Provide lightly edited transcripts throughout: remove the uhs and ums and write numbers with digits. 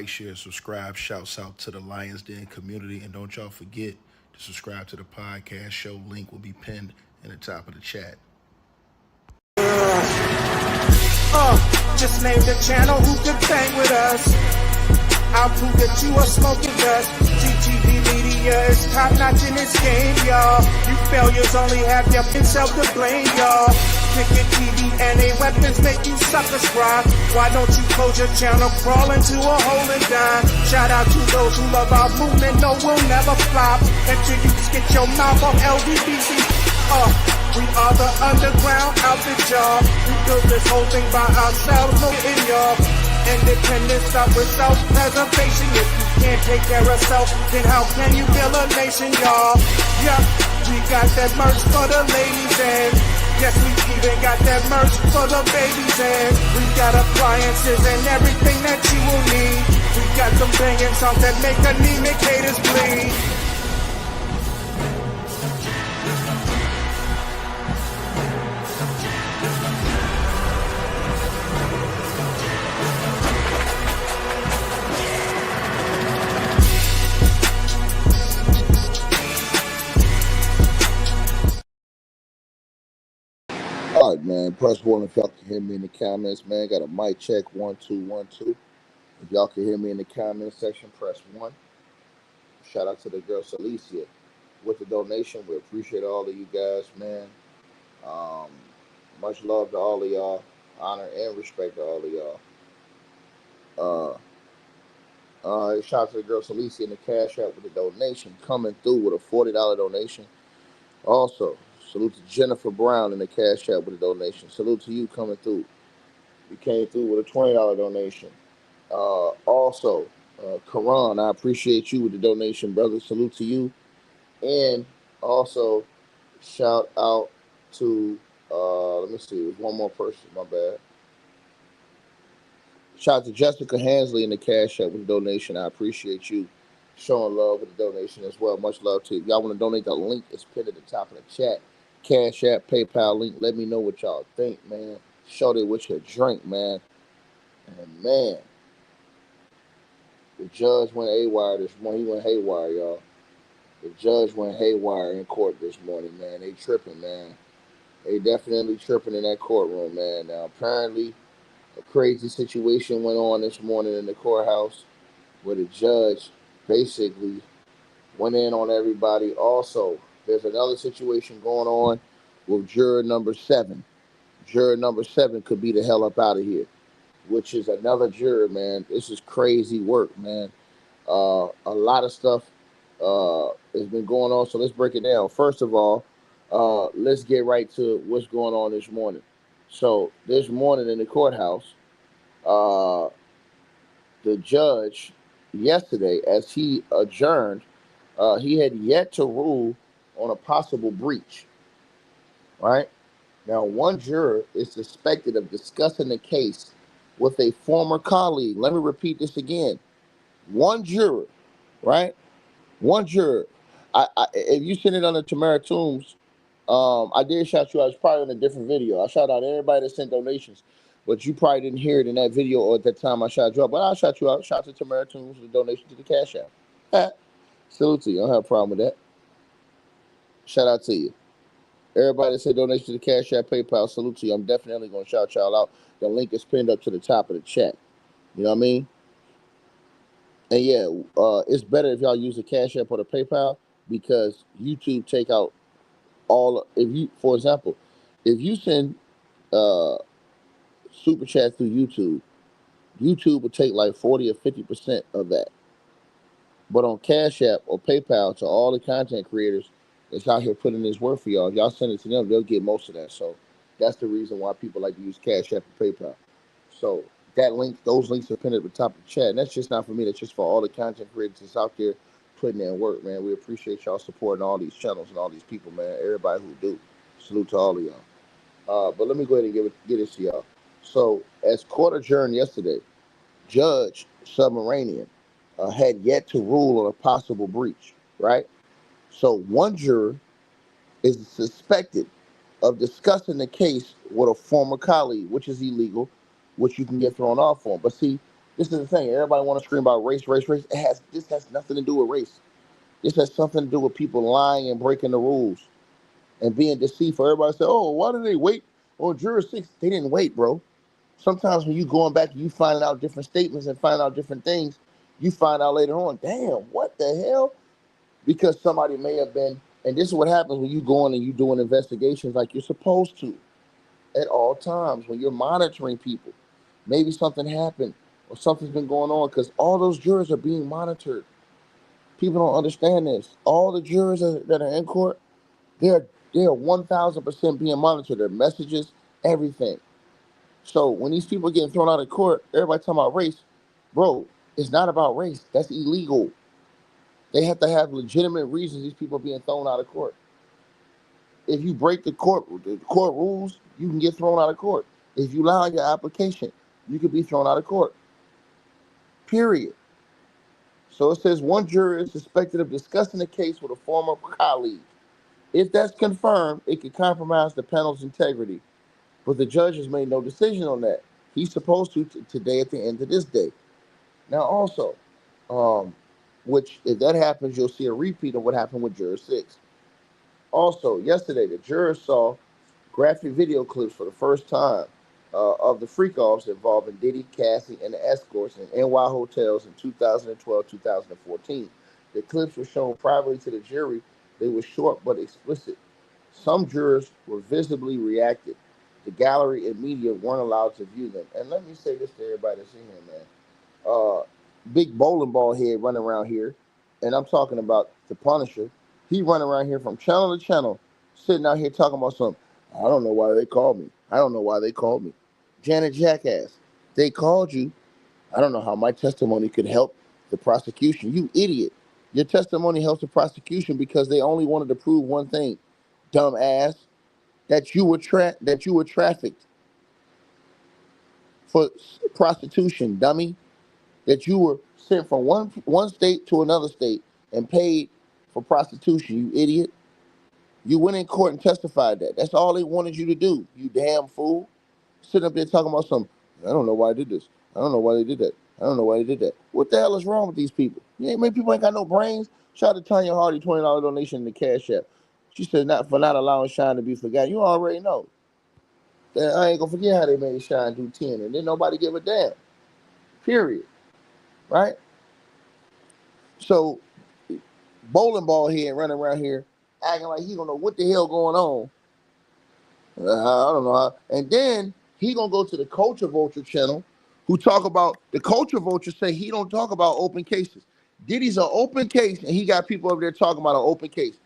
like, share, subscribe. Shouts out to the Lions Den community. And don't y'all forget to subscribe to the podcast show. Link will be pinned in the top of the chat. Just name the channel who could bang with us. I'll prove that you are smoking dust. GTV Media is top notch in this game, y'all. You failures only have yourself to blame, y'all. Cricket TV and a weapons make you suckers cry. Why don't you close your channel, crawl into a hole and die? Shout out to those who love our movement, no, we'll never flop until you get your mouth off LDBC. We are the underground outfit, y'all. We built this whole thing by ourselves, look in y'all. Independence start with self-preservation. If you can't take care of self, then how can you build a nation, y'all? Yeah, we got that merch for the ladies and yes, we even got that merch for the babies and we got appliances and everything that you will need. We got some banging songs that make anemic haters bleed. All right, man. Press one if y'all can hear me in the comments, man. Got a mic check 1 2 1 2. If y'all can hear me in the comment section, press 1. Shout out to the girl Celicia with the donation. We appreciate all of you guys, man. Much love to all of y'all. Honor and respect to all of y'all. Shout out to the girl Celicia in the Cash App with the donation, coming through with a $40 donation. Also, salute to Jennifer Brown in the Cash App with a donation. Salute to you coming through. You came through with a $20 donation. Also, Karan, I appreciate you with the donation, brother. Salute to you. And also, shout out to, let me see, there's one more person, my bad. Shout out to Jessica Hansley in the Cash App with the donation. I appreciate you showing love with the donation as well. Much love to you. If y'all want to donate, the link is pinned at the top of the chat. Cash App, PayPal link. Let me know what y'all think, man. Show them what you drink, man. And man, the judge went haywire this morning. He went haywire, y'all. The judge went haywire in court this morning, man. They tripping, man. They definitely tripping in that courtroom, man. Now, apparently, a crazy situation went on this morning in the courthouse where the judge basically went in on everybody. Also, there's another situation going on with juror number 7. Juror number 7 could be the hell up out of here, which is another juror, man. This is crazy work, man. A lot of stuff has been going on, so let's break it down. First of all, let's get right to what's going on this morning. So this morning in the courthouse, the judge yesterday, as he adjourned, he had yet to rule on a possible breach, right? Now, one juror is suspected of discussing the case with a former colleague. Let me repeat this again. One juror, right? One juror. If you send it on the Tamara Toombs, I did shout you out. It's probably in a different video. I shout out everybody that sent donations, but you probably didn't hear it in that video or at that time I shot you out. But I'll shout you out. Shout out to Tamara Toombs for the donation to the Cash App. Salute to you. I don't have a problem with that. Shout out to you. Everybody that said donation to the Cash App, PayPal, salute to you. I'm definitely going to shout y'all out. The link is pinned up to the top of the chat. You know what I mean? And yeah, it's better if y'all use the Cash App or the PayPal because YouTube take out all. If you, for example, if you send super chat through YouTube, YouTube will take like 40 or 50% of that. But on Cash App or PayPal, to all the content creators that's out here putting this work for y'all, if y'all send it to them, they'll get most of that. So that's the reason why people like to use Cash App and PayPal. So that link, those links are pinned at the top of the chat. And that's just not for me. That's just for all the content creators that's out there putting in work, man. We appreciate y'all supporting all these channels and all these people, man. Everybody who do. Salute to all of y'all. But let me go ahead and get this to y'all. So as court adjourned yesterday, Judge Submaranian had yet to rule on a possible breach, right? So one juror is suspected of discussing the case with a former colleague, which is illegal, which you can get thrown off on. But see, This is the thing. Everybody want to scream about race, race, race. This has nothing to do with race. This has something to do with people lying and breaking the rules and being deceitful. Everybody say, "Oh, why did they wait on Juror 6?" They didn't wait, bro. Sometimes when you going back and you finding out different statements and finding out different things, you find out later on, damn, what the hell? Because somebody may have been, and this is what happens when you go in and you doing investigations like you're supposed to at all times when you're monitoring people. Maybe something happened or something's been going on because all those jurors are being monitored. People don't understand this. All the jurors that are in court, they're 1,000% being monitored. Their messages, everything. So when these people are getting thrown out of court, everybody talking about race, bro, it's not about race. That's illegal. They have to have legitimate reasons these people are being thrown out of court. If you break the court rules, you can get thrown out of court. If you lie on your application, you could be thrown out of court. Period. So it says one juror is suspected of discussing the case with a former colleague. If that's confirmed, it could compromise the panel's integrity. But the judge has made no decision on that. He's supposed to today at the end of this day. Now also, which if that happens, you'll see a repeat of what happened with Juror 6. Also, yesterday, the jurors saw graphic video clips for the first time of the freak-offs involving Diddy, Cassie, and the escorts in NY hotels in 2012, 2014. The clips were shown privately to the jury. They were short but explicit. Some jurors were visibly reacted. The gallery and media weren't allowed to view them. And let me say this to everybody that's in here, man. Big bowling ball head running around here, and I'm talking about the Punisher. He running around here from channel to channel, sitting out here talking about something. I don't know why they called me. I don't know why they called me. Janet Jackass, they called you. I don't know how my testimony could help the prosecution. You idiot. Your testimony helps the prosecution because they only wanted to prove one thing, dumb ass, that you were trafficked for prostitution, dummy. That you were sent from one state to another state and paid for prostitution, you idiot. You went in court and testified that. That's all they wanted you to do, you damn fool. Sitting up there talking about something. I don't know why I did this. I don't know why they did that. I don't know why they did that. What the hell is wrong with these people? You ain't many people ain't got no brains. Shout out to Tanya Hardy, $20 donation in the Cash App. She said not allowing Shine to be forgotten. You already know. I ain't gonna forget how they made Shine do 10 and then nobody give a damn. Period. Right? So bowling ball head running around here acting like he don't know what the hell going on. I don't know how. And then he gonna go to the Culture Vulture channel, who talk about the Culture Vulture say he don't talk about open cases. Diddy's an open case, and he got people over there talking about an open case.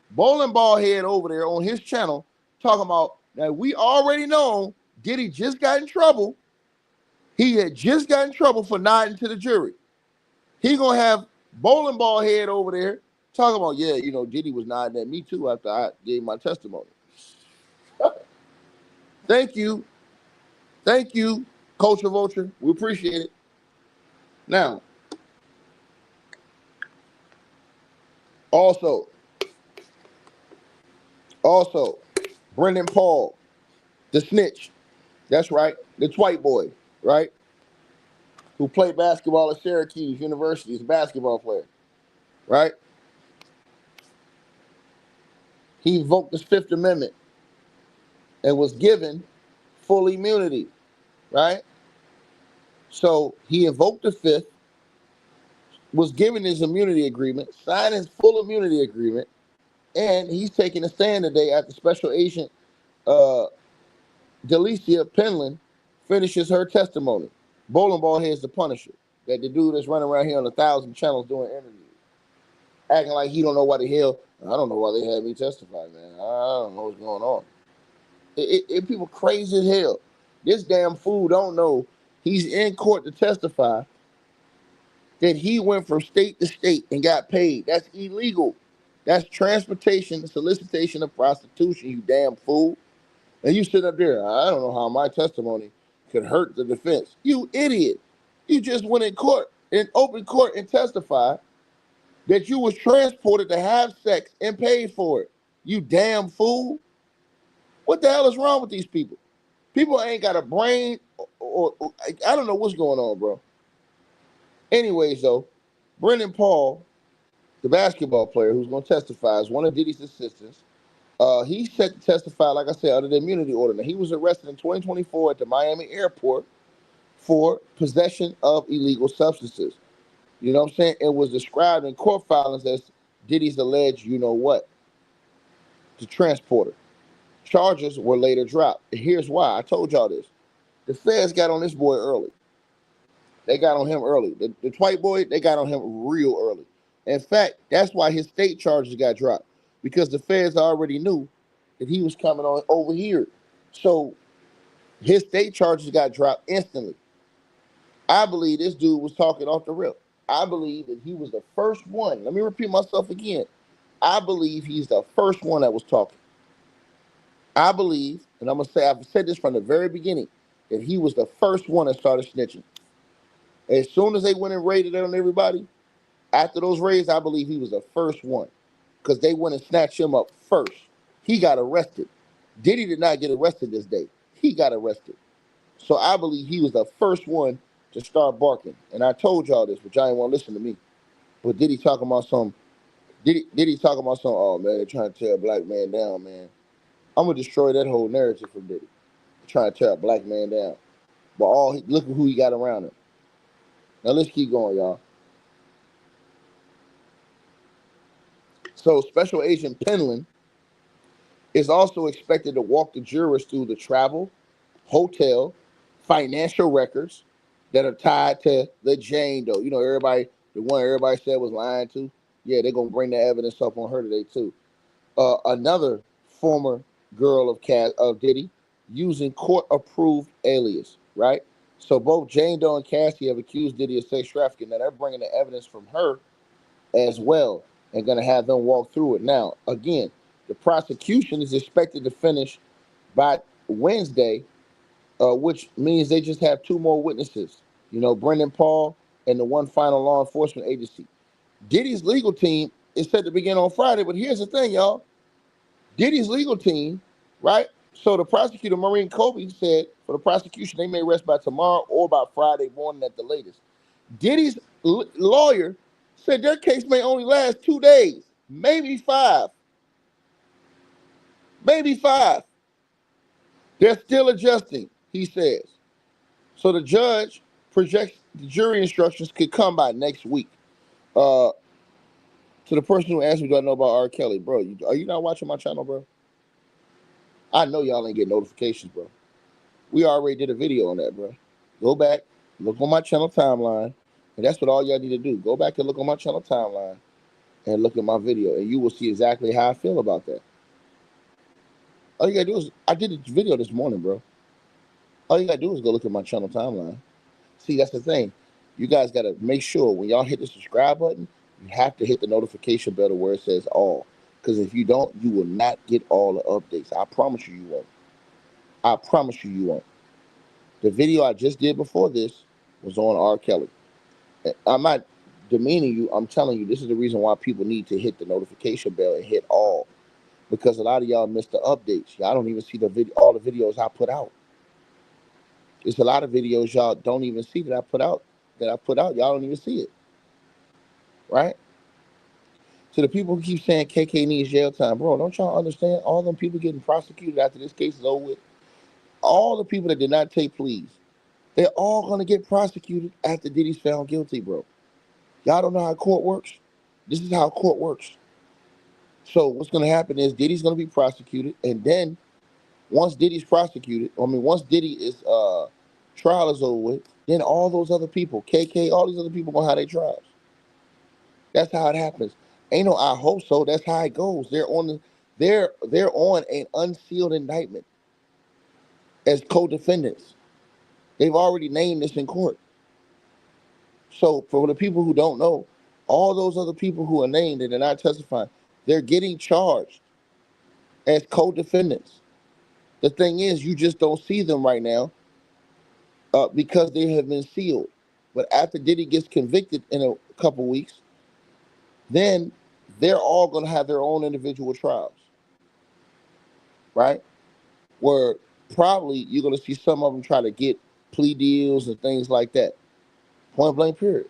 Bowling ball head over there on his channel talking about that we already know Diddy just got in trouble. He had just got in trouble for nodding to the jury. He gonna have bowling ball head over there talking about, yeah, Diddy was nodding at me too after I gave my testimony. Thank you, Culture Vulture. We appreciate it. Now, also, Brendan Paul, the snitch. That's right, the white boy, right? Who played basketball at Syracuse University, is a basketball player, right? He invoked the Fifth Amendment and was given full immunity, right? So he invoked the Fifth, was given his immunity agreement, signed his full immunity agreement, and he's taking a stand today after Special Agent Delicia Penland finishes her testimony. Bowling ball here's the Punisher, that the dude that's running around here on 1,000 channels doing interviews, acting like he don't know why the hell. I don't know why they had me testify, man. I don't know what's going on. It people crazy as hell. This damn fool don't know he's in court to testify that he went from state to state and got paid. That's illegal. That's transportation, solicitation of prostitution, you damn fool. And you sit up there, I don't know how my testimony could hurt the defense. You idiot. You just went in court, in open court, and testified that you was transported to have sex and paid for it. You damn fool. What the hell is wrong with these people? People ain't got a brain or I don't know what's going on, bro. Anyways, though, Brendan Paul, the basketball player who's going to testify, is one of Diddy's assistants. He's set to testify, like I said, under the immunity order. Now, he was arrested in 2024 at the Miami airport for possession of illegal substances. You know what I'm saying? It was described in court filings as Diddy's alleged, you know what, to transporter. Charges were later dropped. And here's why. I told y'all this. The feds got on this boy early. They got on him early. The white boy, they got on him real early. In fact, that's why his state charges got dropped, because the feds already knew that he was coming on over here. So his state charges got dropped instantly. I believe this dude was talking off the rip. I believe that he was the first one. Let me repeat myself again. I believe he's the first one that was talking. I believe, and I'm going to say, I've said this from the very beginning, that he was the first one that started snitching. As soon as they went and raided on everybody, after those raids, I believe he was the first one, because they went and snatched him up first. He got arrested. Diddy did not get arrested this day. He got arrested. So I believe he was the first one to start barking. And I told y'all this, but y'all ain't want to listen to me. But Diddy talking about some, oh man, they're trying to tear a black man down, man. I'm going to destroy that whole narrative from Diddy. They're trying to tear a black man down. But look at who he got around him. Now let's keep going, y'all. So Special Agent Penland is also expected to walk the jurors through the travel, hotel, financial records that are tied to the Jane Doe. You know, the one everybody said was lying to. Yeah, they're gonna bring the evidence up on her today too. Another former girl of Diddy using court-approved alias, right? So both Jane Doe and Cassie have accused Diddy of sex trafficking. Now they're bringing the evidence from her as well and going to have them walk through it. Now, again, the prosecution is expected to finish by Wednesday, which means they just have two more witnesses, you know, Brendan Paul and the one final law enforcement agency. Diddy's legal team is set to begin on Friday, but here's the thing, y'all. Diddy's legal team, right? So the prosecutor, Maureen Colby, said for the prosecution, they may rest by tomorrow or by Friday morning at the latest. Diddy's lawyer said their case may only last 2 days, maybe 5. Maybe 5. They're still adjusting, he says. So the judge projects the jury instructions could come by next week. To the person who asked me, do I know about R. Kelly? Bro, are you not watching my channel, bro? I know y'all ain't getting notifications, bro. We already did a video on that, bro. Go back, look on my channel timeline, and that's what all y'all need to do. Go back and look on my channel timeline and look at my video, and you will see exactly how I feel about that. All you gotta do is, I did a video this morning, bro. All you gotta do is go look at my channel timeline. See, that's the thing. You guys gotta make sure when y'all hit the subscribe button, you have to hit the notification bell where it says all. Because if you don't, you will not get all the updates. I promise you, you won't. I promise you, you won't. The video I just did before this was on R. Kelly. I'm not demeaning you. I'm telling you, this is the reason why people need to hit the notification bell and hit all. Because a lot of y'all miss the updates. Y'all don't even see all the videos I put out. There's a lot of videos y'all don't even see that I put out. Y'all don't even see it. Right? So the people who keep saying KK needs jail time, bro, don't y'all understand? All them people getting prosecuted after this case is over with. All the people that did not take pleas, they're all going to get prosecuted after Diddy's found guilty, bro. Y'all don't know how court works? This is how court works. So what's going to happen is Diddy's going to be prosecuted, and then once Diddy's prosecuted, once Diddy is trial is over with, then all those other people, KK, all these other people going to have their trials. That's how it happens. Ain't no I hope so. That's how it goes. They're on an unsealed indictment as co-defendants. They've already named this in court. So for the people who don't know, all those other people who are named and they're not testifying, they're getting charged as co-defendants. The thing is, you just don't see them right now because they have been sealed. But after Diddy gets convicted in a couple weeks, then they're all going to have their own individual trials, right? Where probably you're going to see some of them try to get plea deals and things like that. Point blank period.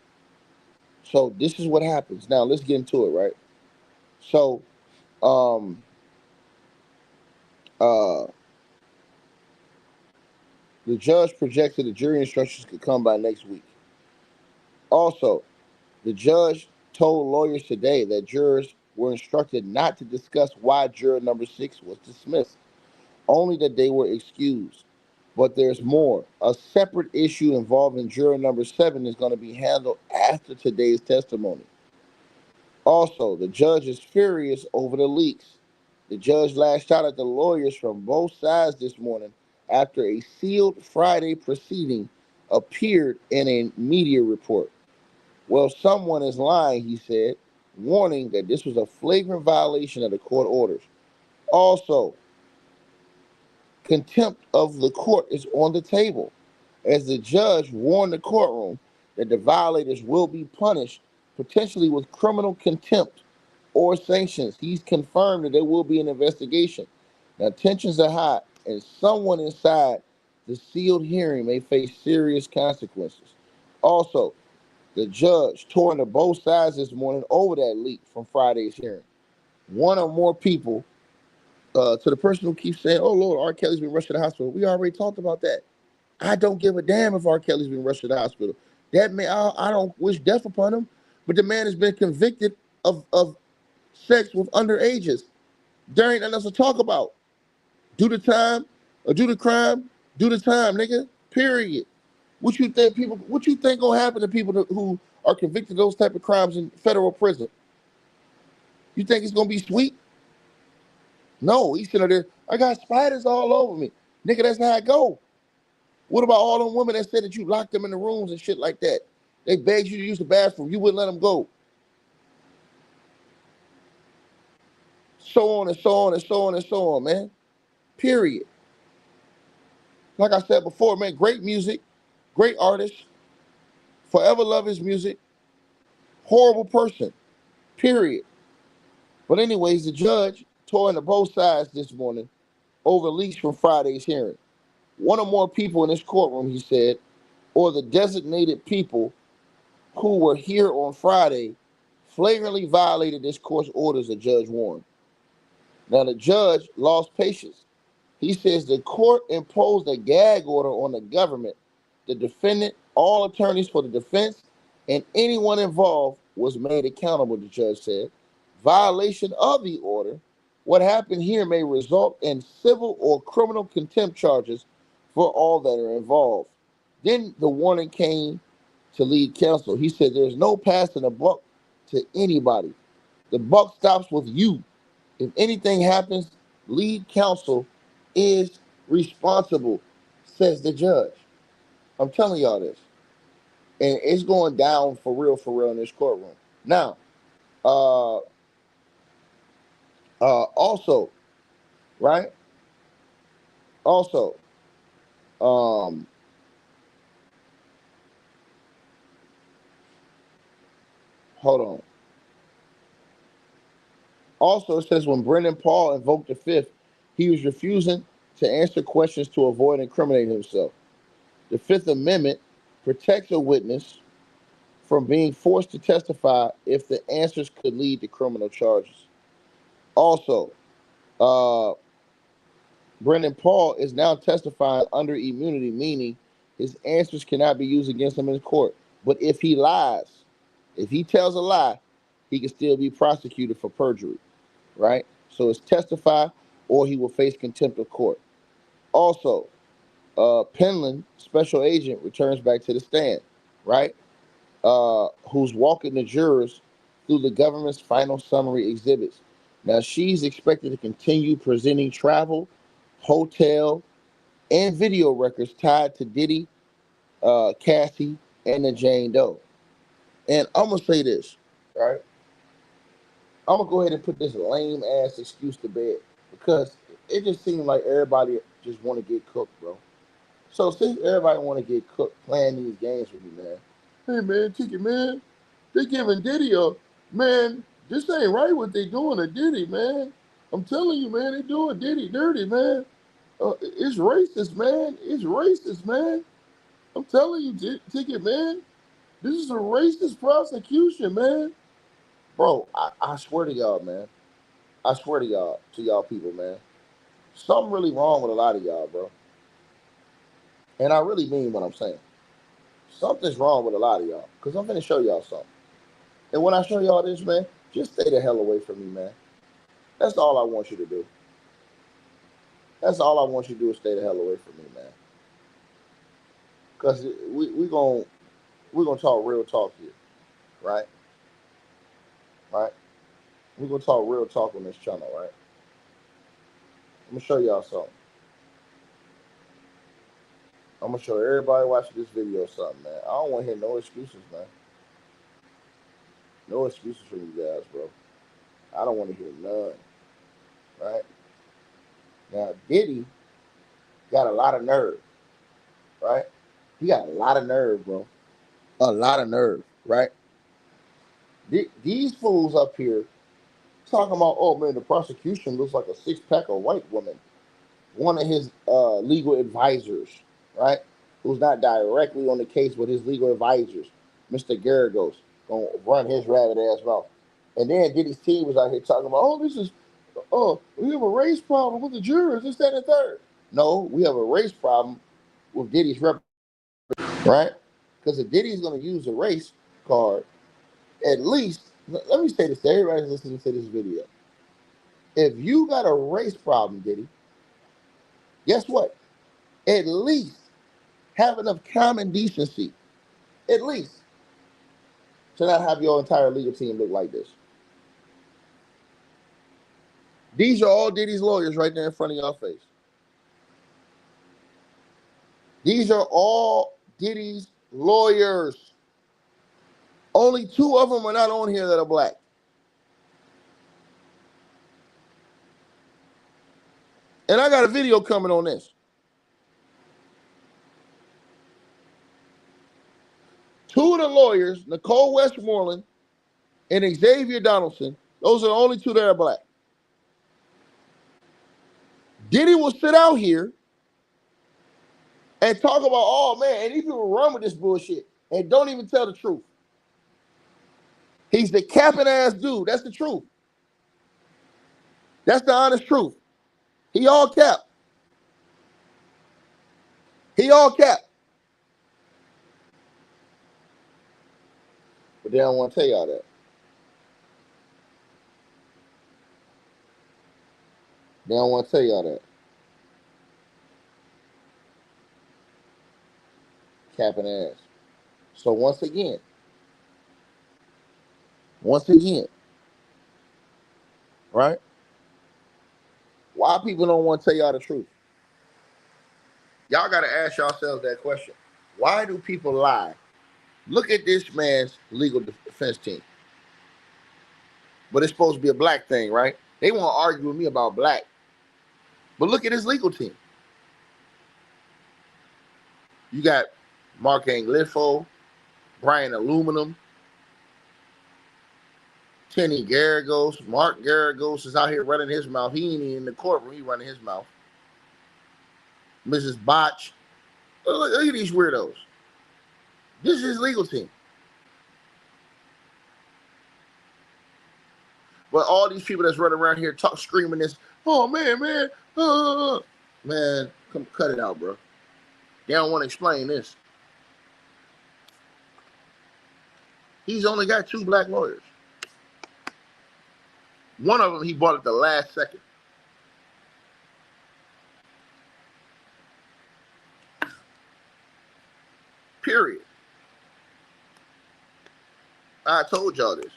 So this is what happens. Now let's get into it, right? So um uh the judge projected the jury instructions could come by next week. Also, the judge told lawyers today that jurors were instructed not to discuss why juror number 6 was dismissed, only that they were excused. But there's more. A separate issue involving juror number 7 is going to be handled after today's testimony. Also, the judge is furious over the leaks. The judge lashed out at the lawyers from both sides this morning after a sealed Friday proceeding appeared in a media report. Well, someone is lying, he said, warning that this was a flagrant violation of the court orders. Also, contempt of the court is on the table, as the judge warned the courtroom that the violators will be punished, potentially with criminal contempt or sanctions. He's confirmed that there will be an investigation. Now, tensions are high, and someone inside the sealed hearing may face serious consequences. Also, the judge tore into both sides this morning over that leak from Friday's hearing. One or more people, to the person who keeps saying, oh, Lord, R. Kelly's been rushed to the hospital. We already talked about that. I don't give a damn if R. Kelly's been rushed to the hospital. That man, I don't wish death upon him, but the man has been convicted of sex with underages. There ain't nothing else to talk about. Do the time, or do the crime, do the time, nigga. Period. What you think gonna happen to people who are convicted of those type of crimes in federal prison? You think it's gonna be sweet? No, he's sitting there, I got spiders all over me. Nigga, that's how it go. What about all them women that said that you locked them in the rooms and shit like that? They begged you to use the bathroom. You wouldn't let them go. So on and so on and so on and so on, man. Period. Like I said before, man, great music, great artist, forever love his music, horrible person, period. But anyways, the judge tore into both sides this morning over leaks from Friday's hearing. One or more people in this courtroom, he said, or the designated people who were here on Friday flagrantly violated this court's orders, the judge warned. Now, the judge lost patience. He says the court imposed a gag order on the government, the defendant, all attorneys for the defense, and anyone involved was made accountable, the judge said. Violation of the order, what happened here may result in civil or criminal contempt charges for all that are involved. Then the warning came to lead counsel. He said there's no passing the buck to anybody. The buck stops with you. If anything happens, lead counsel is responsible, says the judge. I'm telling y'all this. And it's going down for real in this courtroom. Now, also, right? Also, hold on. Also, it says when Brendan Paul invoked the fifth, he was refusing to answer questions to avoid incriminating himself. The Fifth Amendment protects a witness from being forced to testify if the answers could lead to criminal charges. Also, Brendan Paul is now testifying under immunity, meaning his answers cannot be used against him in court. But if he lies, if he tells a lie, he can still be prosecuted for perjury, right? So it's testify or he will face contempt of court. Also, Penland, special agent, returns back to the stand, right? Who's walking the jurors through the government's final summary exhibits. Now, she's expected to continue presenting travel, hotel, and video records tied to Diddy, Cassie, and the Jane Doe. And I'm going to say this, right? I'm going to go ahead and put this lame-ass excuse to bed because it just seems like everybody just want to get cooked, bro. So since everybody want to get cooked playing these games with me, man. Hey, man, Ticket, man. They giving Diddy a, man, this ain't right what they doing to Diddy, man. I'm telling you, man, they doing Diddy dirty, man. It's racist, man. It's racist, man. I'm telling you, Ticket, man. This is a racist prosecution, man. Bro, I swear to y'all, man. I swear to y'all people, man. Something really wrong with a lot of y'all, bro. And I really mean what I'm saying. Something's wrong with a lot of y'all. Because I'm going to show y'all something. And when I show y'all this, man, just stay the hell away from me, man. That's all I want you to do. That's all I want you to do is stay the hell away from me, man. Because we're gonna talk real talk here, right? Right? We're gonna talk real talk on this channel, right? I'm gonna show y'all something. I'm gonna show everybody watching this video something, man. I don't want to hear no excuses, man. No excuses from you guys, bro. I don't want to hear none. Right? Now, Diddy got a lot of nerve, right? He got a lot of nerve, bro. A lot of nerve, right? These fools up here talking about, oh man, the prosecution looks like a six-pack of white women. One of his legal advisors, right, who's not directly on the case, but his legal advisors, Mr. Garagos, gonna run his rabbit ass mouth. And then Diddy's team was out here talking about, we have a race problem with the jurors, this, that, and the third. No, we have a race problem with Diddy's rep, right? Because if Diddy's gonna use a race card, at least, let me say this to everybody who's listening to this video. If you got a race problem, Diddy, guess what? At least have enough common decency, at least, to not have your entire legal team look like this. These are all Diddy's lawyers right there in front of y'all face. These are all Diddy's lawyers. Only 2 of them are not on here that are black. And I got a video coming on this. 2 of the lawyers, Nicole Westmoreland and Xavier Donaldson, those are the only 2 that are black. Diddy will sit out here and talk about, oh man, and these people run with this bullshit and don't even tell the truth. He's the capping ass dude. That's the truth. That's the honest truth. He all cap. He all cap. But they don't want to tell y'all that. They don't want to tell y'all that. Capping ass. So once again, right? Why people don't want to tell y'all the truth? Y'all got to ask yourselves that question. Why do people lie? Look at this man's legal defense team. But it's supposed to be a black thing, right? They want to argue with me about black. But look at his legal team. You got Mark Anglifo, Brian Aluminum, Kenny Garagos. Mark Garagos is out here running his mouth. He ain't even in the courtroom. He running his mouth. Mrs. Botch. Look at these weirdos. This is his legal team. But all these people that's running around here screaming this, oh man, man, come cut it out, bro. They don't want to explain this. He's only got 2 black lawyers. One of them he bought at the last second. Period. I told y'all this.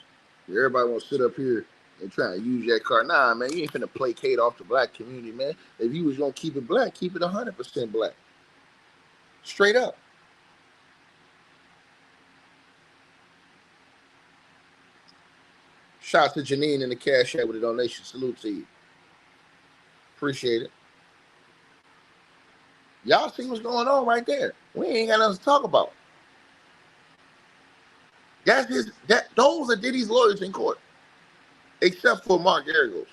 Everybody want to sit up here and try to use that card. Nah, man, you ain't finna placate off the black community, man. If you was gonna keep it black, keep it 100% black. Straight up. Shout to Janine in the Cash App with a donation. Salute to you. Appreciate it. Y'all see what's going on right there. We ain't got nothing to talk about. Those are Diddy's lawyers in court. Except for Mark Garagos.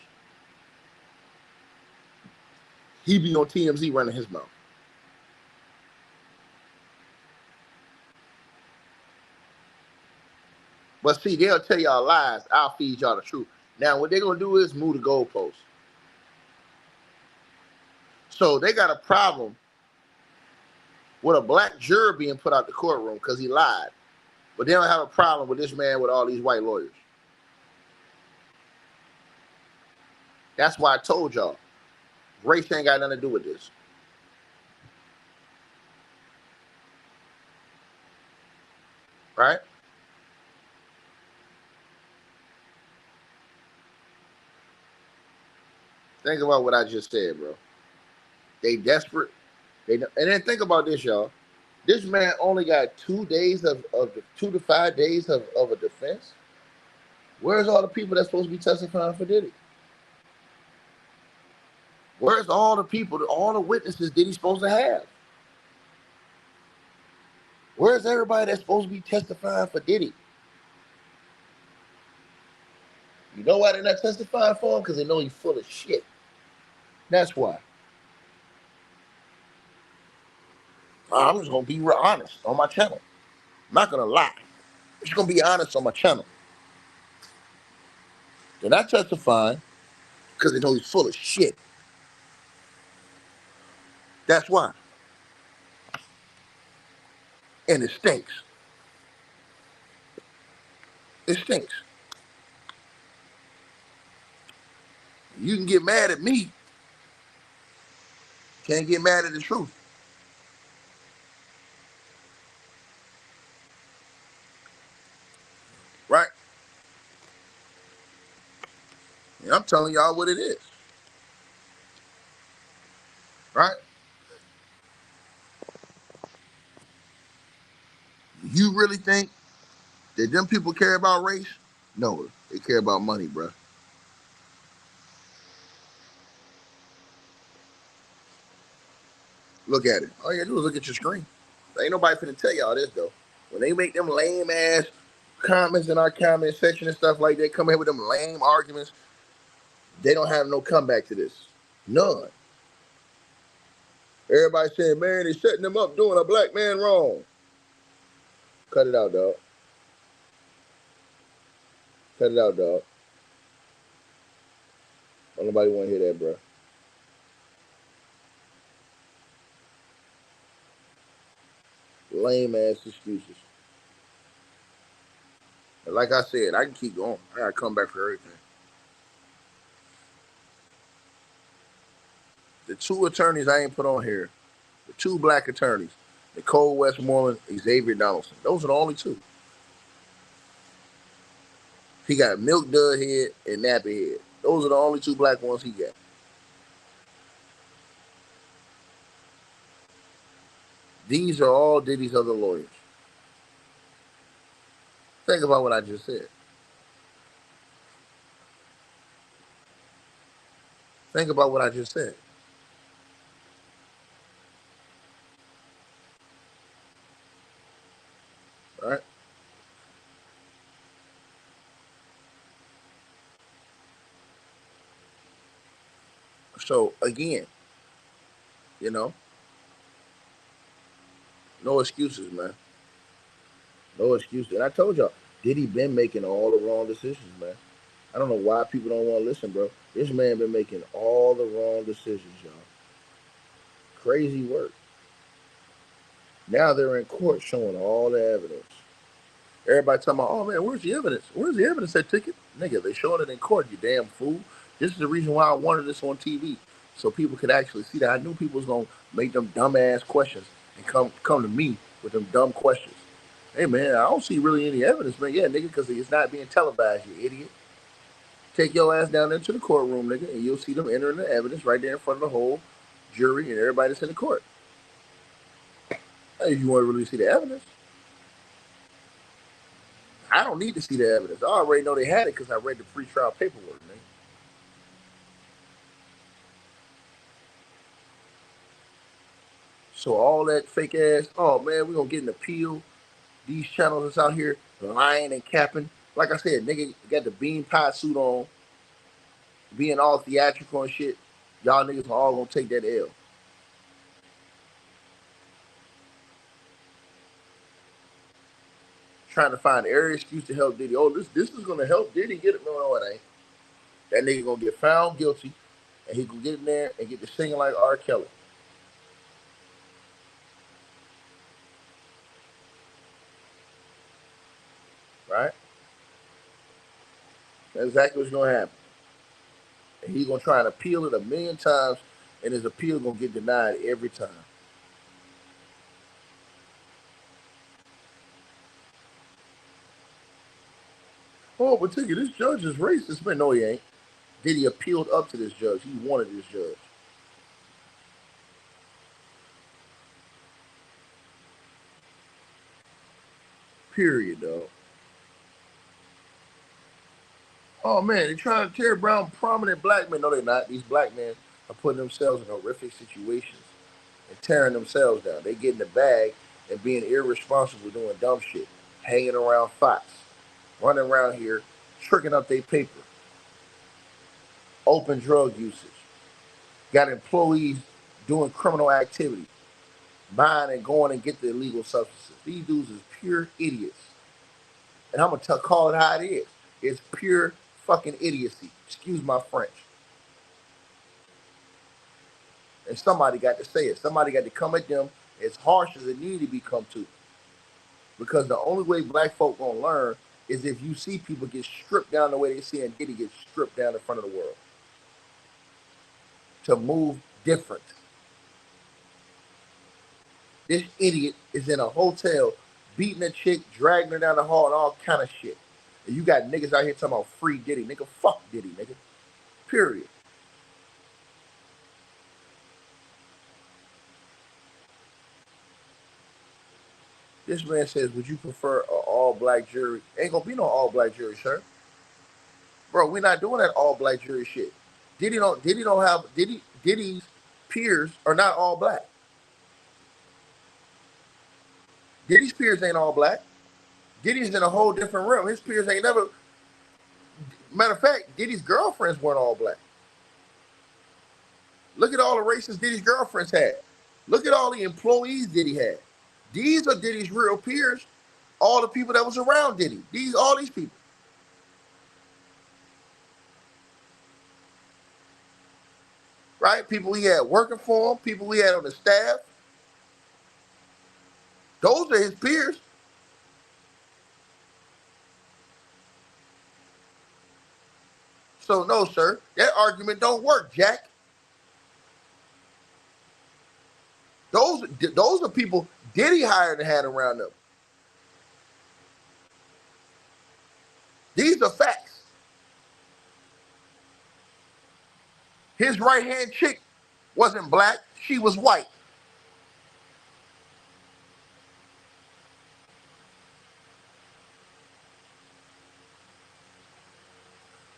He be on TMZ running his mouth. But see, they'll tell y'all lies. I'll feed y'all the truth. Now, what they're going to do is move the goalposts. So they got a problem with a black juror being put out the courtroom because he lied. But they don't have a problem with this man with all these white lawyers. That's why I told y'all, race ain't got nothing to do with this. Right? Think about what I just said, bro. They desperate. And then think about this, y'all. This man only got 2 days of 2 to 5 days of a defense. Where's all the people that's supposed to be testifying for Diddy? Where's all the people, all the witnesses Diddy's supposed to have? Where's everybody that's supposed to be testifying for Diddy? You know why they're not testifying for him? Because they know he's full of shit. That's why. I'm just going to be real honest on my channel. I'm not going to lie. I'm just going to be honest on my channel. They're not testifying because they know he's full of shit. That's why. And it stinks. It stinks. You can get mad at me. Can't get mad at the truth. Right? And I'm telling y'all what it is. Right? You really think that them people care about race? No, they care about money, bro. Look at it. All you gotta do is look at your screen. Ain't nobody finna tell y'all this, though. When they make them lame ass comments in our comment section and stuff like that, come here with them lame arguments, they don't have no comeback to this. None. Everybody saying, man, they setting them up doing a black man wrong. Cut it out, dog. Cut it out, dog. Don't nobody want to hear that, bro. Lame ass excuses. And like I said, I can keep going. I gotta come back for everything. The 2 attorneys I ain't put on here, the 2 black attorneys, Nicole Westmoreland, Xavier Donaldson. Those are the only 2. He got Milk Dud Head and Nappy Head. Those are the only 2 black ones he got. These are all Diddy's other lawyers. Think about what I just said. Think about what I just said. All right? So, again, you know, no excuses, man. No excuses. And I told y'all, Diddy been making all the wrong decisions, man. I don't know why people don't want to listen, bro. This man been making all the wrong decisions, y'all. Crazy work. Now they're in court showing all the evidence. Everybody talking about, oh man, where's the evidence? Where's the evidence that ticket? Nigga, they showing it in court, you damn fool. This is the reason why I wanted this on TV. So people could actually see that. I knew people was gonna make them dumbass questions and come to me with them dumb questions. Hey man, I don't see really any evidence, man. Yeah, nigga, because it's not being televised, you idiot. Take your ass down into the courtroom, nigga, and you'll see them entering the evidence right there in front of the whole jury and everybody that's in the court. Hey, if you want to really see the evidence, I don't need to see the evidence. I already know they had it because I read the pre-trial paperwork, nigga. So all that fake ass, oh man, we're gonna get an appeal. These channels that's out here lying and capping. Like I said, nigga got the bean pie suit on, being all theatrical and shit. Y'all niggas are all gonna take that L. trying to find every excuse to help Diddy. Oh, this is gonna help Diddy get it. No, it ain't. That nigga gonna get found guilty, and he gonna get in there and get to singing like R. Kelly. Right? That's exactly what's gonna happen. And he's gonna try and appeal it a million times, and his appeal gonna get denied every time. Oh, but take it, this judge is racist, man. No, he ain't. Diddy appealed up to this judge. He wanted this judge. Period, though. Oh man, they're trying to tear down prominent black men. No, they're not. These black men are putting themselves in horrific situations and tearing themselves down. They get in the bag and being irresponsible, doing dumb shit, hanging around Fox, running around here, tricking up their paper, open drug usage, got employees doing criminal activity, buying and going and get the illegal substances. These dudes is pure idiots. And I'm going to call it how it is. It's pure fucking idiocy. Excuse my French. And somebody got to say it. Somebody got to come at them as harsh as it needed to be come to. Because the only way black folk gonna learn is if you see people get stripped down the way they see and Diddy get stripped down in front of the world. To move different. This idiot is in a hotel beating a chick, dragging her down the hall and all kind of shit. And you got niggas out here talking about free Diddy. Nigga, fuck Diddy, nigga. Period. This man says, would you prefer an all-black jury? Ain't gonna be no all-black jury, sir. Bro, we're not doing that all-black jury shit. Diddy's peers are not all black. Diddy's peers ain't all black. Diddy's in a whole different realm. His peers ain't never. Matter of fact, Diddy's girlfriends weren't all black. Look at all the races Diddy's girlfriends had. Look at all the employees Diddy had. These are Diddy's real peers. All the people that was around Diddy. All these people. Right? People he had working for him. People he had on the staff. Those are his peers. So no, sir, that argument don't work, Jack. Those are people Diddy hired and had around them. These are facts. His right-hand chick wasn't black. She was white.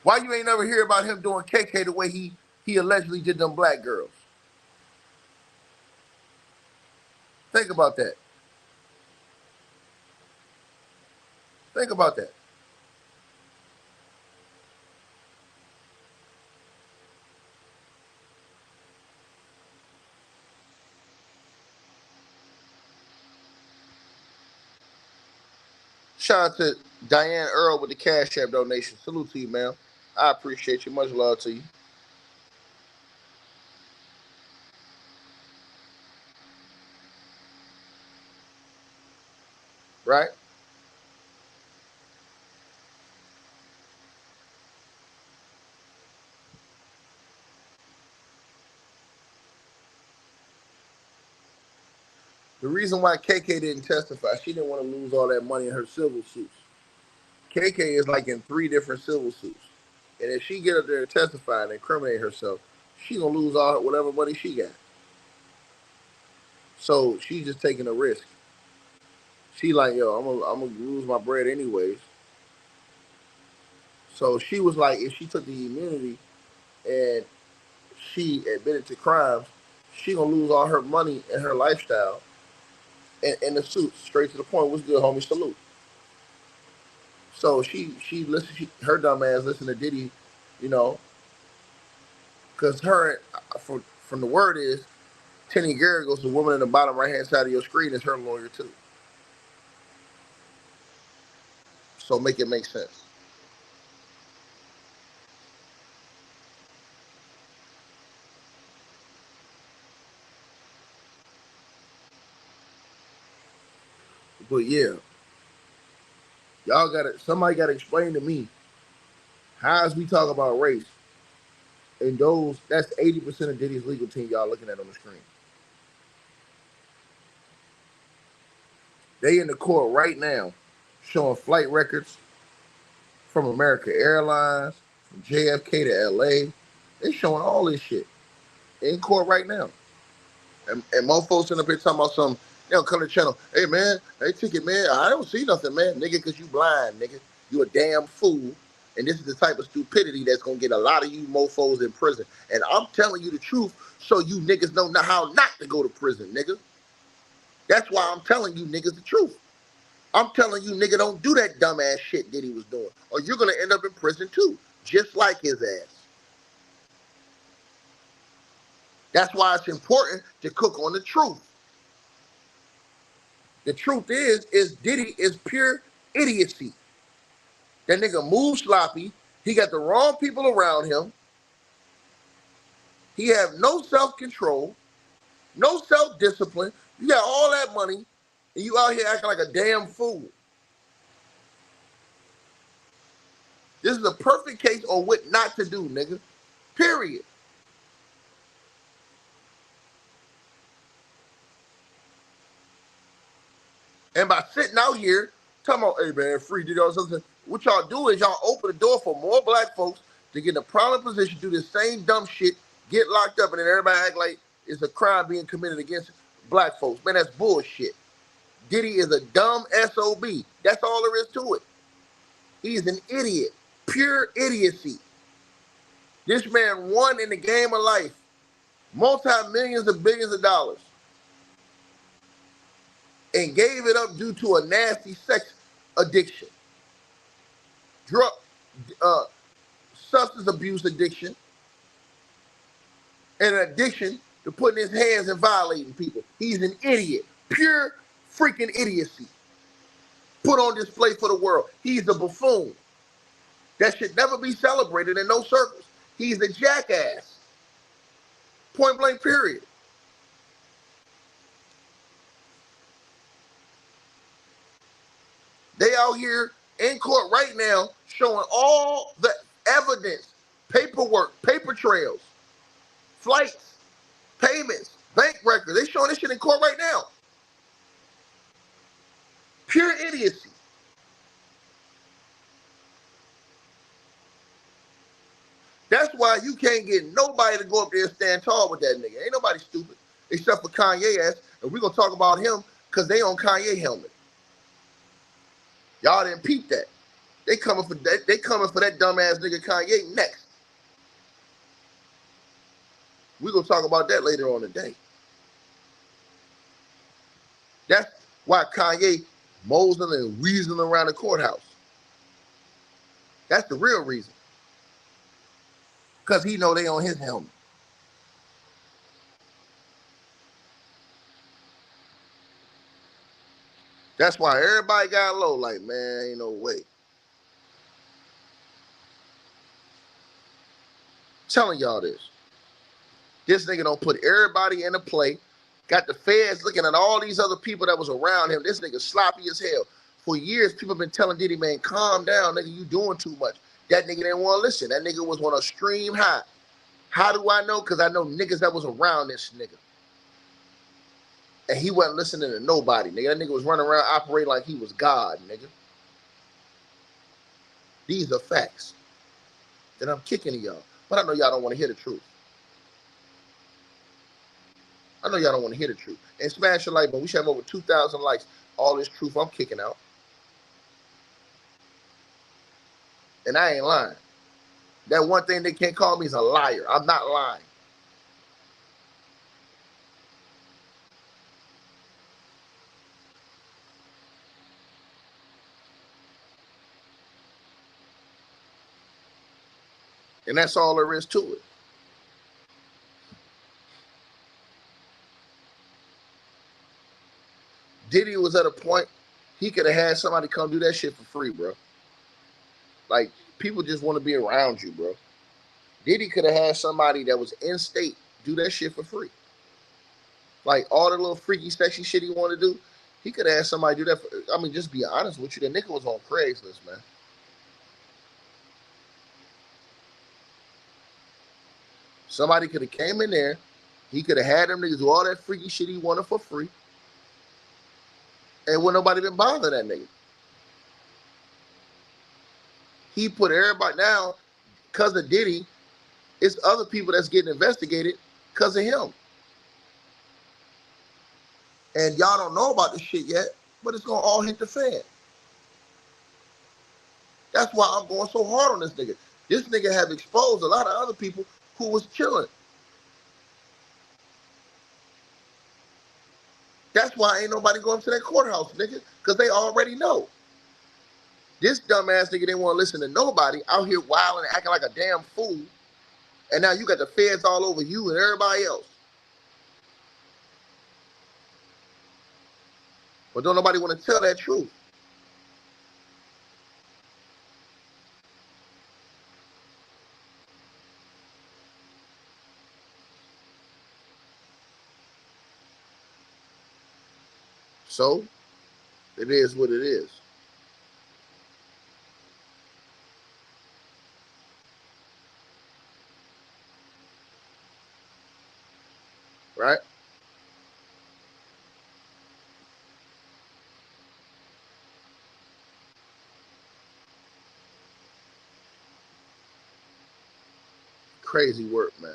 Why you ain't never hear about him doing KK the way he allegedly did them black girls? Think about that. Think about that. Shout out to Diane Earl with the Cash App donation. Salute to you, man. I appreciate you. Much love to you. Right? The reason why KK didn't testify, she didn't want to lose all that money in her civil suits. KK is like in 3 different civil suits. And if she get up there and testify and incriminate herself, she gonna lose all whatever money she got. So she's just taking a risk. She like, yo, I'm gonna lose my bread anyways. So she was like, if she took the immunity and she admitted to crimes, she gonna lose all her money and her lifestyle and the suits. Straight to the point. What's good, homie? Salute. So she listened. Her dumb ass listened to Diddy, you know, because her from the word is Tenny Garrigos, the woman in the bottom right hand side of your screen, is her lawyer too. So make it make sense. But yeah, somebody gotta explain to me how as we talk about race and that's 80% of Diddy's legal team y'all looking at on the screen. They in the court right now showing flight records from American Airlines, from JFK to LA. They showing all this shit in court right now. And most folks in up here talking about some, they'll come to the channel, hey man, hey ticket man, I don't see nothing, man. Nigga, cause you blind, nigga. You a damn fool. And this is the type of stupidity that's gonna get a lot of you mofos in prison. And I'm telling you the truth so you niggas know how not to go to prison, nigga. That's why I'm telling you niggas the truth. I'm telling you, nigga, don't do that dumbass shit Diddy was doing, or you're gonna end up in prison too, just like his ass. That's why it's important to cook on the truth. The truth is Diddy is pure idiocy. That nigga moves sloppy. He got the wrong people around him. He have no self-control, no self-discipline. You got all that money, and you out here acting like a damn fool. This is a perfect case on what not to do, nigga. Period. And by sitting out here, talking about, hey man, free Diddy or something, what y'all do is y'all open the door for more black folks to get in a prominent position, do the same dumb shit, get locked up, and then everybody act like it's a crime being committed against black folks. Man, that's bullshit. Diddy is a dumb SOB. That's all there is to it. He's an idiot. Pure idiocy. This man won in the game of life. Multi-millions of billions of dollars. And gave it up due to a nasty sex addiction. Drug, substance abuse addiction. And an addiction to putting his hands and violating people. He's an idiot. Pure freaking idiocy. Put on display for the world. He's a buffoon. That should never be celebrated in no circles. He's a jackass. Point blank period. They out here in court right now showing all the evidence, paperwork, paper trails, flights, payments, bank records. They showing this shit in court right now. Pure idiocy. That's why you can't get nobody to go up there and stand tall with that nigga. Ain't nobody stupid except for Kanye ass. And we're going to talk about him because they on Kanye helmet. Y'all didn't peep that. They coming for that. They coming for that dumbass nigga Kanye next. We're going to talk about that later on today. That's why Kanye moseying and weaseling around the courthouse. That's the real reason. Because he know they on his helmet. That's why everybody got low, like, man, ain't no way. Telling y'all this. This nigga don't put everybody in a play. Got the feds looking at all these other people that was around him. This nigga sloppy as hell. For years, people been telling Diddy, man, calm down, nigga, you doing too much. That nigga didn't want to listen. That nigga was on a stream high. How do I know? Because I know niggas that was around this nigga. And he wasn't listening to nobody, nigga. That nigga was running around operating like he was God, nigga. These are facts. And I'm kicking to y'all. But I know y'all don't want to hear the truth. I know y'all don't want to hear the truth. And smash your like button. We should have over 2,000 likes. All this truth I'm kicking out. And I ain't lying. That one thing they can't call me is a liar. I'm not lying. And that's all there is to it. Diddy was at a point he could have had somebody come do that shit for free, bro. Like, people just want to be around you, bro. Diddy could have had somebody that was in state do that shit for free. Like, all the little freaky, sexy shit he wanted to do, he could have had somebody do that for, I mean, just be honest with you. The nigga was on Craigslist, man. Somebody could have came in there. He could have had them niggas do all that freaky shit he wanted for free. And when nobody didn't bother that nigga. He put everybody down because of Diddy. It's other people that's getting investigated because of him. And y'all don't know about this shit yet, but it's going to all hit the fan. That's why I'm going so hard on this nigga. This nigga have exposed a lot of other people who was chilling. That's why ain't nobody going to that courthouse, nigga, because they already know. This dumbass nigga didn't want to listen to nobody out here wilding and acting like a damn fool. And now you got the feds all over you and everybody else. But don't nobody want to tell that truth. So, it is what it is. Right? Crazy work, man.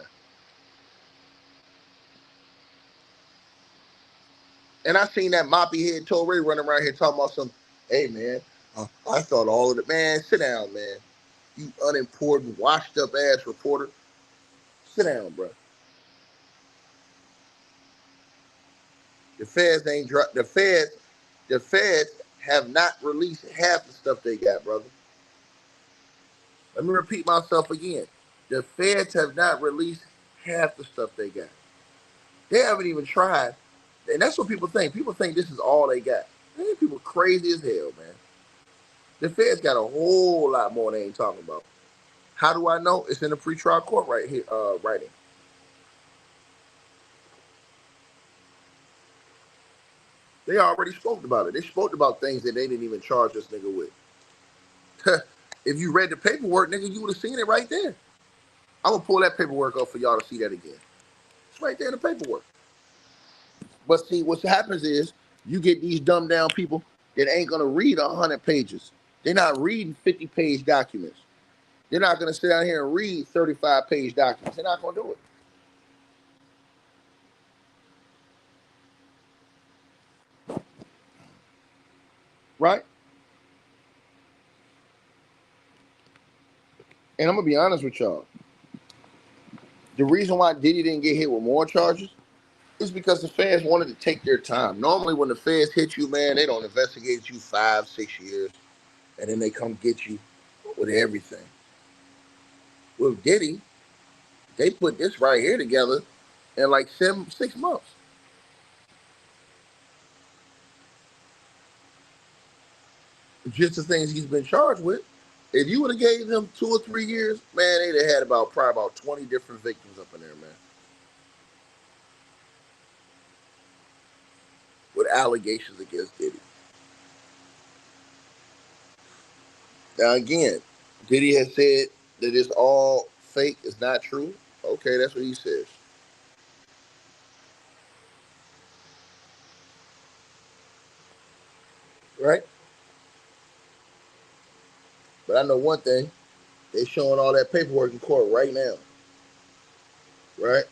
And I seen that moppy head Torre running around here talking about some, hey, man, I thought all of it. Man, sit down, man. You unimportant, washed up ass reporter. Sit down, bro. The feds ain't the feds have not released half the stuff they got, brother. Let me repeat myself again. The feds have not released half the stuff they got. They haven't even tried. And that's what people think. People think this is all they got. Man, people crazy as hell, man. The feds got a whole lot more they ain't talking about. How do I know? It's in the pretrial court right here, writing. They already spoke about it. They spoke about things that they didn't even charge this nigga with. If you read the paperwork, nigga, you would have seen it right there. I'm gonna pull that paperwork up for y'all to see that again. It's right there in the paperwork. But see, what happens is you get these dumbed down people that ain't gonna read 100 pages. They're not reading 50-page documents. They're not gonna sit down here and read 35-page documents. They're not gonna do it. Right? And I'm gonna be honest with y'all. The reason why Diddy didn't get hit with more charges is because the feds wanted to take their time. Normally, when the feds hit you, man, they don't investigate you 5-6 years, and then they come get you with everything. With Diddy, they put this right here together in like 6 months. Just the things he's been charged with. If you would have gave him 2 or 3 years, man, they'd have had probably about 20 different victims up in there, man. With allegations against Diddy. Now again, Diddy has said that it's all fake, it's not true. Okay, that's what he says. Right? But I know one thing, they showing all that paperwork in court right now. Right?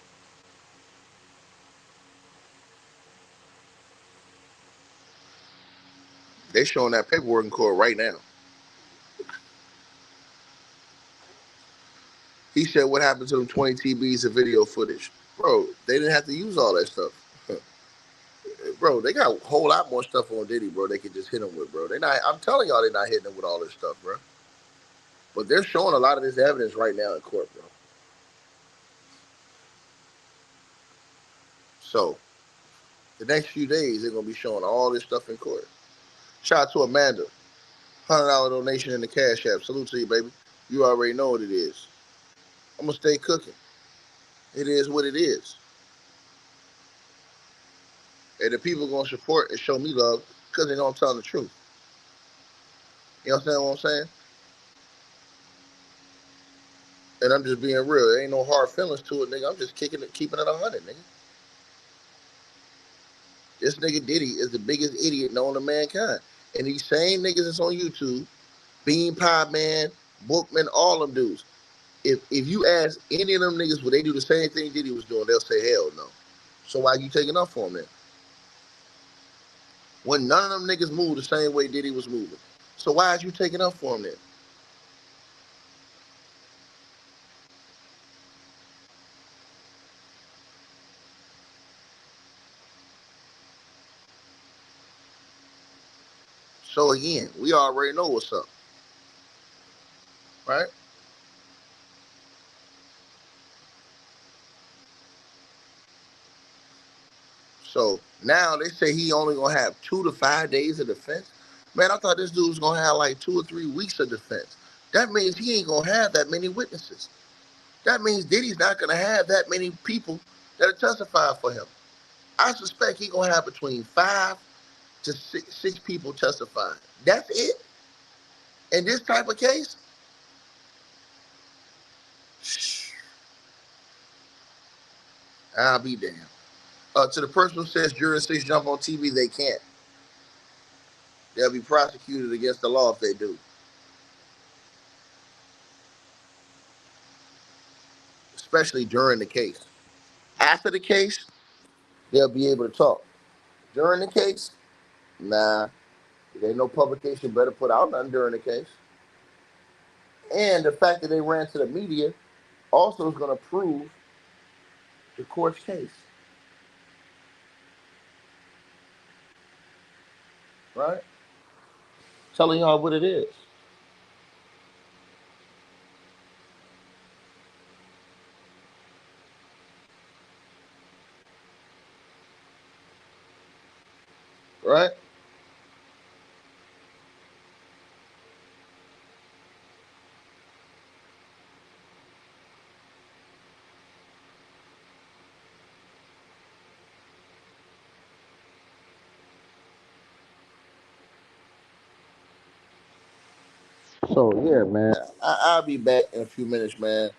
They showing that paperwork in court right now. He said what happened to them 20 TBs of video footage. Bro, they didn't have to use all that stuff. Bro, they got a whole lot more stuff on Diddy, bro. They could just hit him with, bro. They not. I'm telling y'all, they're not hitting him with all this stuff, bro. But they're showing a lot of this evidence right now in court, bro. So the next few days, they're gonna be showing all this stuff in court. Shout out to Amanda. $100 donation in the Cash App. Salute to you, baby. You already know what it is. I'm gonna stay cooking. It is what it is. And the people gonna support and show me love because they know I'm telling the truth. You understand what I'm saying? And I'm just being real. There ain't no hard feelings to it, nigga. I'm just kicking it, keeping it 100, nigga. This nigga Diddy is the biggest idiot known to mankind. And these same niggas that's on YouTube, Bean Pie Man, Bookman, all them dudes. If you ask any of them niggas would they do the same thing Diddy was doing, they'll say hell no. So why you taking up for him then? When none of them niggas move the same way Diddy was moving. So why is you taking up for him then? So again, we already know what's up, right? So now they say he only gonna have 2 to 5 days of defense. Man, I thought this dude was gonna have like 2 or 3 weeks of defense. That means he ain't gonna have that many witnesses. That means Diddy's not gonna have that many people that'll testify for him. I suspect he gonna have between 5 to 6 people testifying. That's it. In this type of case, I'll be damned. To the person who says Juror 6 jump on TV, they can't. They'll be prosecuted against the law if they do. Especially during the case. After the case, they'll be able to talk. During the case, nah. There ain't no publication better put out nothing during the case. And the fact that they ran to the media also is going to prove the court's case. Right? Telling y'all what it is. Right? So yeah, man, I'll be back in a few minutes, man.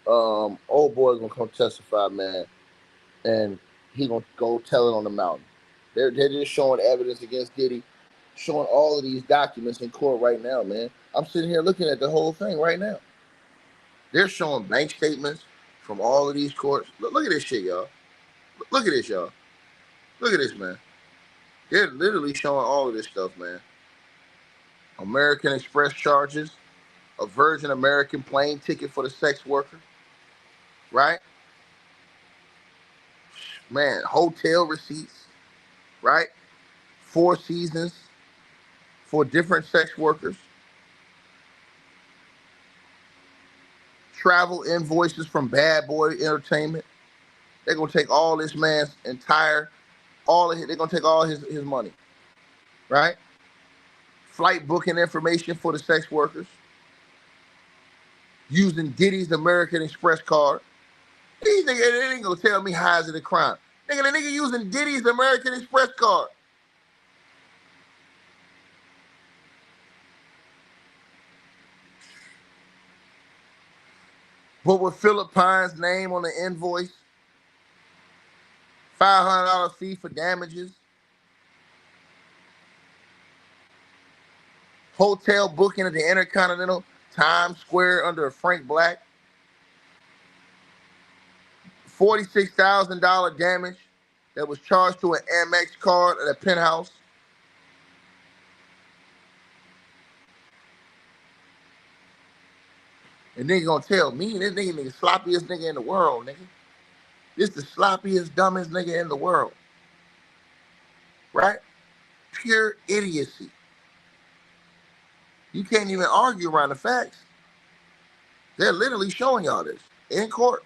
Old boy's gonna come testify, man, and he gonna go tell it on the mountain. They're just showing evidence against Diddy, showing all of these documents in court right now, man. I'm sitting here looking at the whole thing right now. They're showing bank statements from all of these courts. Look at this shit, y'all. Look at this, y'all. Look at this, man. They're literally showing all of this stuff, man. American Express charges, a Virgin American plane ticket for the sex worker, right? Man, hotel receipts, right? 4 seasons for different sex workers, travel invoices from Bad Boy Entertainment. They're gonna take all this man's entire, they're gonna take all his money, right? Flight booking information for the sex workers, using Diddy's American Express card. These niggas they ain't gonna tell me highs of the crime. Nigga, the nigga using Diddy's American Express card. But with Philip Pine's name on the invoice, $500 fee for damages, hotel booking at the Intercontinental Times Square under a Frank Black, $46,000 damage that was charged to an Amex card at a penthouse. And nigga gonna tell me this nigga sloppiest nigga in the world, nigga. This the sloppiest, dumbest nigga in the world. Right? Pure idiocy. You can't even argue around the facts. They're literally showing y'all this in court.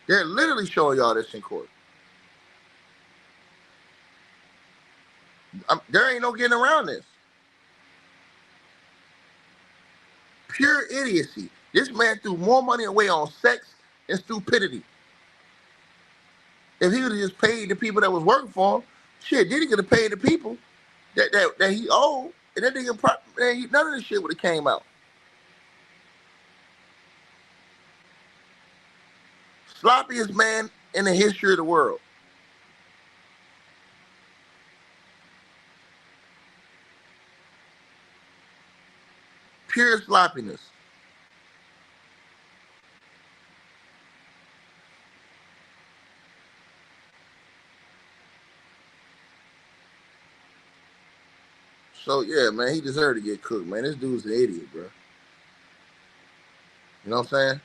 They're literally showing y'all this in court. There ain't no getting around this. Pure idiocy. This man threw more money away on sex and stupidity. If he would have just paid the people that was working for him, shit, Diddy could have paid the people that he owed, and that nigga, none of this shit would have came out. Sloppiest man in the history of the world. Pure sloppiness. So yeah, man, he deserved to get cooked, man. This dude's an idiot, bro. You know what I'm saying?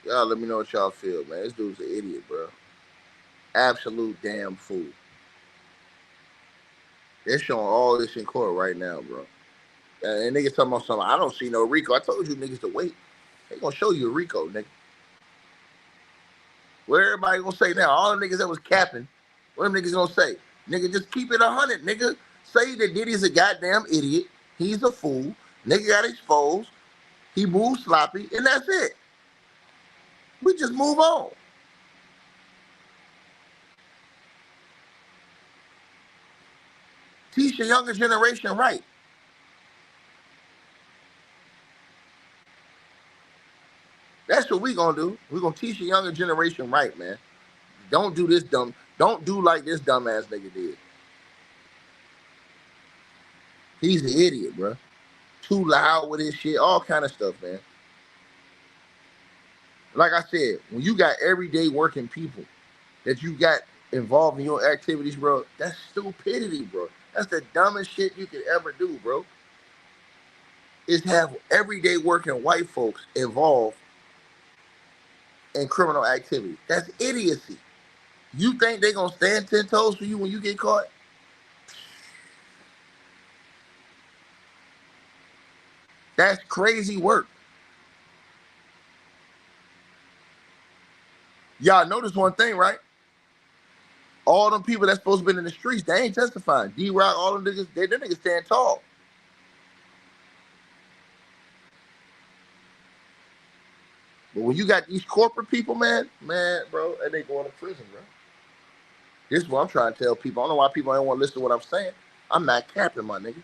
Y'all let me know what y'all feel, man. This dude's an idiot, bro. Absolute damn fool. They're showing all this in court right now, bro. And niggas talking about something. I don't see no Rico. I told you niggas to wait. They gonna show you a Rico, nigga. What everybody gonna say now? All the niggas that was capping, what them niggas gonna say? Nigga, just keep it 100, nigga. Say that Diddy's a goddamn idiot. He's a fool. Nigga got exposed. He moved sloppy, and that's it. We just move on. Teach the younger generation right. That's what we gonna do. We gonna teach the younger generation right, man. Don't do this dumb. Don't do like this dumbass nigga did. He's an idiot, bro. Too loud with his shit, all kind of stuff, man. Like I said, when you got everyday working people that you got involved in your activities, bro, that's stupidity, bro. That's the dumbest shit you could ever do, bro. Is have everyday working white folks involved in criminal activity. That's idiocy. You think they gonna stand 10 toes for you when you get caught? That's crazy work. Y'all notice one thing, right? All them people that's supposed to be in the streets, they ain't testifying. D-Rock, all them niggas, them niggas stand tall. But when you got these corporate people, man, bro, and they going to prison, bro. This is what I'm trying to tell people. I don't know why people don't want to listen to what I'm saying. I'm not capping, my nigga.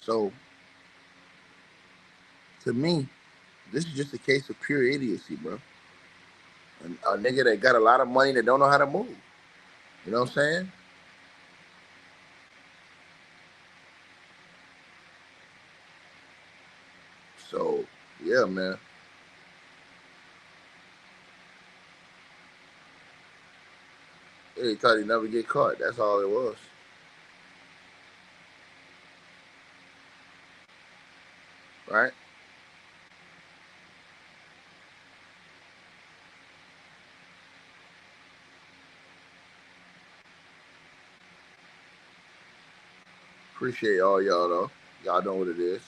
So, to me, this is just a case of pure idiocy, bro. A nigga that got a lot of money that don't know how to move. You know what I'm saying? So, yeah, man. He thought he'd never get caught. That's all it was. Right? Appreciate all y'all, though. Y'all know what it is.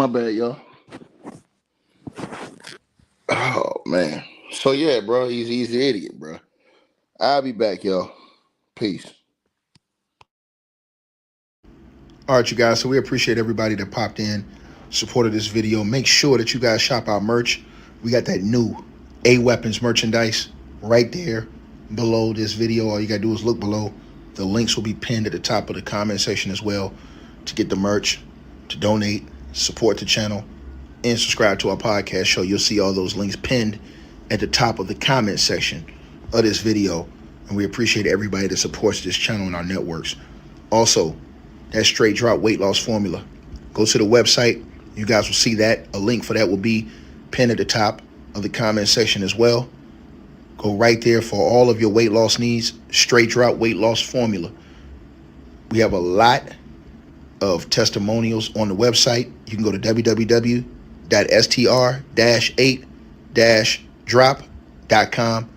My bad, y'all. Oh, man. So, yeah, bro, he's the idiot, bro. I'll be back, y'all. Peace. All right, you guys. So we appreciate everybody that popped in, supported this video. Make sure that you guys shop our merch. We got that new A Weapons merchandise right there below this video. All you got to do is look below. The links will be pinned at the top of the comment section as well to get the merch, to donate, support the channel, and subscribe to our podcast show. You'll see all those links pinned at the top of the comment section of this video. And we appreciate everybody that supports this channel and our networks. Also, that straight drop weight loss formula. Go to the website. You guys will see that. A link for that will be pinned at the top of the comment section as well. Go right there for all of your weight loss needs. Straight drop weight loss formula. We have a lot of testimonials on the website. You can go to www.str-8-drop.com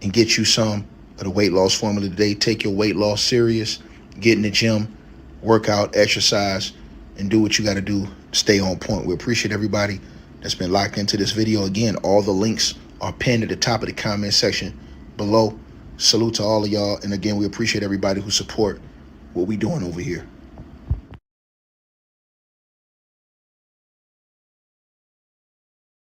and get you some of the weight loss formula today. Take your weight loss serious. Get in the gym, work out, exercise, and do what you got to do. Stay on point. We appreciate everybody that's been locked into this video. Again, all the links are pinned at the top of the comment section below. Salute to all of y'all. And again, we appreciate everybody who support what we doing over here.